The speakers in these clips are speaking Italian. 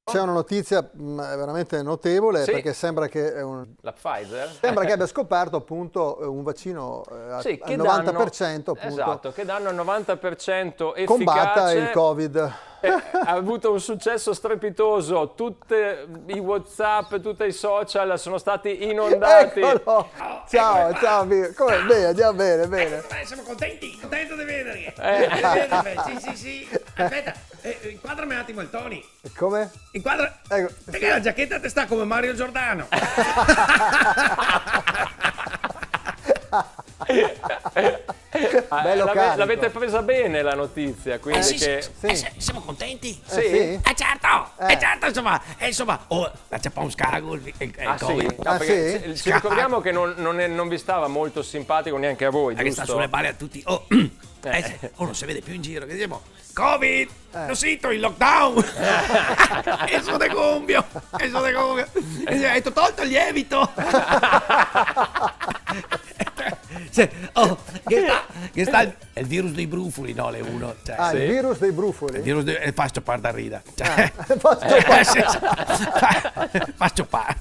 C'è una notizia veramente notevole, Sì. perché sembra che La Pfizer? sembra che abbia scoperto appunto un vaccino Sì, al 90% appunto, esatto, che danno il 90% efficace. combatta il Covid. Ha avuto un successo strepitoso, tutti i WhatsApp, tutti i social sono stati inondati. Eccolo! Ciao, ciao, come bene, andiamo bene. Siamo contenti, contento di vedervi. Sì. Aspetta, inquadrami un attimo il Tony. Come? Inquadra. Ecco, Perché la giacchetta te sta come Mario Giordano. Bello carico. L'avete presa bene la notizia, quindi che... Siamo contenti? Sì? sì? Certo, insomma, c'è un scago il Ah, sì? Covid. No, Ah, perché sì? ci ricordiamo che non vi stava molto simpatico neanche a voi, Che sta giusto? sulle balle a tutti. Non si vede più in giro, che diciamo Covid, lo sento, il lockdown. Eso de cumbio. Hai tolto il lievito. Che sta il virus dei brufoli, no, le uno. Cioè, Ah, Sì. il virus dei brufoli? il virus faccio par da rida. Cioè, faccio par.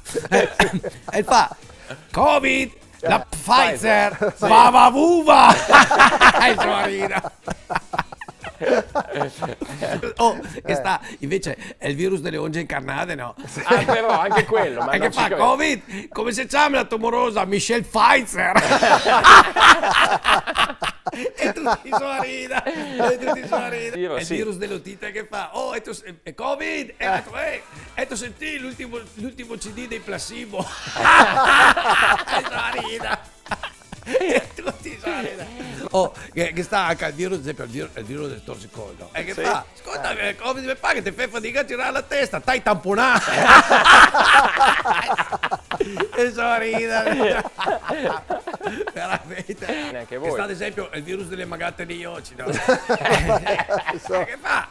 E fa Covid, la Pfizer, va vuva. E fa rida. Che sta invece è il virus delle onge incarnate, no? Ah, però anche quello, ma E non che ci fa credo. Covid? Come si chiama la tumorosa? Michelle Pfizer. E tutti sono a rida. È il Sì. virus dell'otite che fa è Covid. E tu senti l'ultimo CD dei Placebo. E sono a rida. E tutti sono a rida. Che sta anche il virus, ad esempio il virus del torsicolo. E che Sì. fa? Ascolta, il Covid mi fa che ti fai fatica a girare la testa, stai tamponando. E sono ridere. Veramente. Neanche Che voi. sta ad esempio il virus delle magate di Ioci, no? Che fa?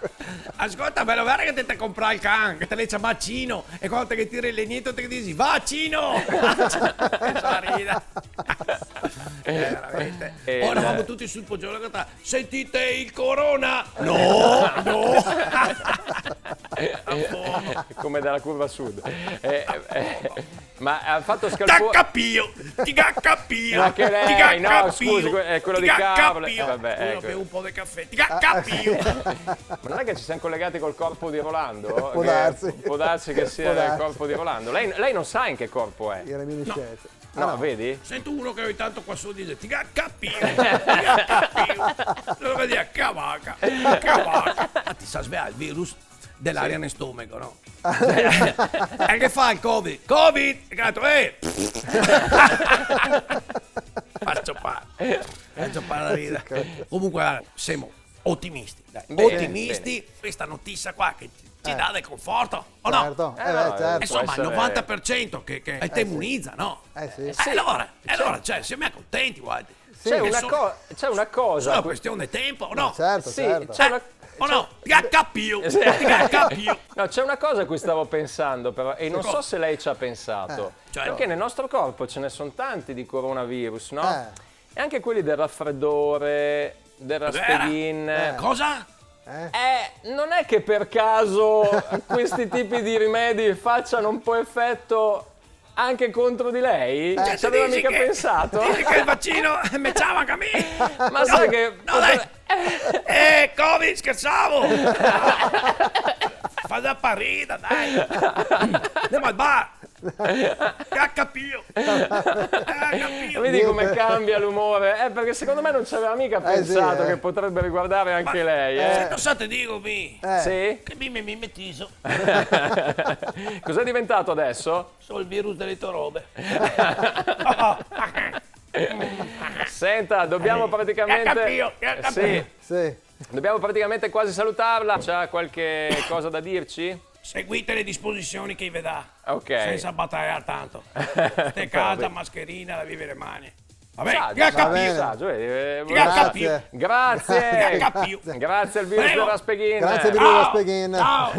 Ascolta, bello guarda che te comprare il can, che te le chiama Cino, e quando te che tiri il legnetto te che dici va Cino. E sono ridere. Veramente. Eravamo tutti sul poggiolo che sta. Sentite il corona? No. Come dalla curva sud. Ma ha fatto scalpore... Ti cappio. Ma che lei, no, scusi, è quello di Cavolo. Vabbè, Io ecco. bevo un po' di caffè. Ti cappio. Ma non è che ci siamo collegati col corpo di Rolando? Può darsi. Può darsi che sia Può il darsi. corpo di Rolando. Lei non sa in che corpo è. I reminiscenze. No, vedi? Sento uno che ogni tanto qua su dice ti cappio. Lo vedi a cavaca. Ma ti sa svegliare il virus dell'aria nel stomaco, no? E che fa il Covid? Covid! E gatto, Faccio pa la rida. Comunque, guarda, siamo ottimisti. Dai. Bene, Ottimisti, questa notizia qua che ci dà del conforto, o no? Certo, no, certo. Insomma, Può il essere- 90% che te immunizza, no? Sì. Allora, cioè, siamo contenti, guarda. C'è È una solo cosa. una questione di tempo, o no? Certo, Sì, certo. c'è una... O no? Ti cappio. No, c'è una cosa a cui stavo pensando però, e non so se lei ci ha pensato. Cioè? Perché nel nostro corpo ce ne sono tanti di coronavirus, no? Eh. E anche quelli del raffreddore, del raspedin. Cosa? Non è che per caso questi tipi di rimedi facciano un po' effetto anche contro di lei? Cioè, Ci aveva mica pensato? Dici che il vaccino me ciava anche a me? Ma sai che... No, dai! Covid, scherzavo! Fa da parida, dai! Andiamo al bar! Cappio! Vedi come cambia l'umore? Perché secondo me non ci aveva mica pensato sì, che potrebbe riguardare anche lei, Se tu sa te dico, mi! Sì? Che mi mettiso! Cos'è diventato adesso? Sono il virus delle tue robe! Senta, dobbiamo praticamente... Sì, Sì. dobbiamo praticamente quasi salutarla. C'ha qualche cosa da dirci? Seguite le disposizioni che vi dà, Ok. senza battagliare tanto. Stai casa, mascherina, lavi le mani. Vabbè, Saggio, bene. saggio, vedi? Grazie. Grazie. Cappio. Grazie al virus Prego. della Raspeghin. Grazie Bruno Raspeghin. Ciao.